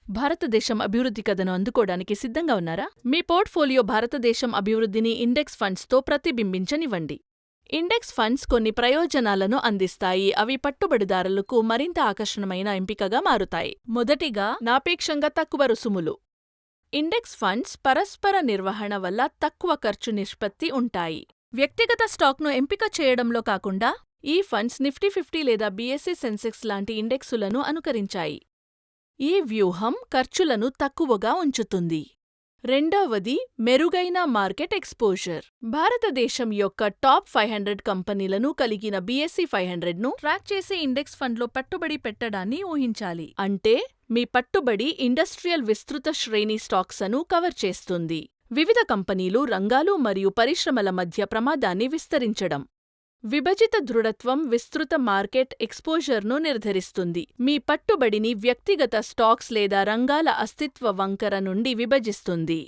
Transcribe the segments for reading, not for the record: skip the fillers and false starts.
భారతదేశం అభివృద్ధి కథను అందుకోడానికి సిద్ధంగా ఉన్నారా? మీ పోర్ట్ఫోలియో భారతదేశం అభివృద్ధిని ఇండెక్స్ ఫండ్స్తో ప్రతిబింబించనివ్వండి. ఇండెక్స్ ఫండ్స్ కొన్ని ప్రయోజనాలను అందిస్తాయి. అవి పెట్టుబడిదారులకు మరింత ఆకర్షణమైన ఎంపికగా మారుతాయి. మొదటిగా, సాపేక్షంగా తక్కువ రుసుములు. ఇండెక్స్ ఫండ్స్ పరస్పర నిర్వహణ వల్ల తక్కువ ఖర్చు నిష్పత్తి ఉంటాయి. వ్యక్తిగత స్టాక్ను ఎంపిక చేయడంలో కాకుండా, ఈ ఫండ్స్ నిఫ్టీ 50 లేదా బీఎస్ఈ సెన్సెక్స్ లాంటి ఇండెక్సులను అనుకరించాయి. ఈ వ్యూహం ఖర్చులను తక్కువగా ఉంచుతుంది. రెండవది, మెరుగైన మార్కెట్ ఎక్స్పోజర్. భారతదేశం యొక్క టాప్ 500 కంపెనీలను కలిగిన బీఎస్ఈ 500ను ట్రాక్ చేసే ఇండెక్స్ ఫండ్లో పెట్టుబడి పెట్టడాన్ని ఊహించాలి. అంటే, మీ పెట్టుబడి ఇండస్ట్రియల్ విస్తృత శ్రేణి స్టాక్స్ను కవర్ చేస్తుంది. వివిధ కంపెనీలు, రంగాలు మరియు పరిశ్రమల మధ్య ప్రమాదాన్ని విస్తరించడం. విభజిత దృఢత్వం విస్తృత మార్కెట్ ఎక్స్పోజర్ను నిర్ధారిస్తుంది. మీ పెట్టుబడిని వ్యక్తిగత స్టాక్స్ లేదా రంగాల అస్తిత్వ వంకర నుండి విభజిస్తుంది.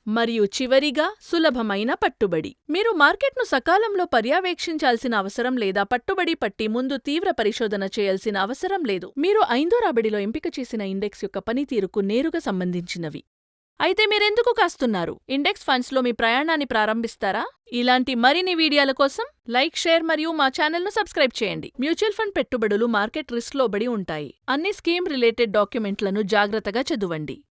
మరియు చివరిగా, సులభమైన పెట్టుబడి. మీరు మార్కెట్ను సకాలంలో పర్యవేక్షించాల్సిన అవసరం లేదా పెట్టుబడి పట్టి ముందు తీవ్ర పరిశోధన చేయాల్సిన అవసరం లేదు. మీరు 5వ రాబడిలో ఎంపిక చేసిన ఇండెక్స్ యొక్క పనితీరుకు నేరుగా సంబంధించినవి. అయితే మీరెందుకు కాస్తున్నారు? ఇండెక్స్ ఫండ్స్లో మీ ప్రయాణాన్ని ప్రారంభిస్తారా? ఇలాంటి మరిన్ని వీడియోల కోసం లైక్, షేర్ మరియు మా ఛానల్ను సబ్స్క్రైబ్ చేయండి. మ్యూచువల్ ఫండ్ పెట్టుబడులు మార్కెట్ రిస్క్ లోబడి ఉంటాయి. అన్ని స్కీమ్ రిలేటెడ్ డాక్యుమెంట్లను జాగ్రత్తగా చదవండి.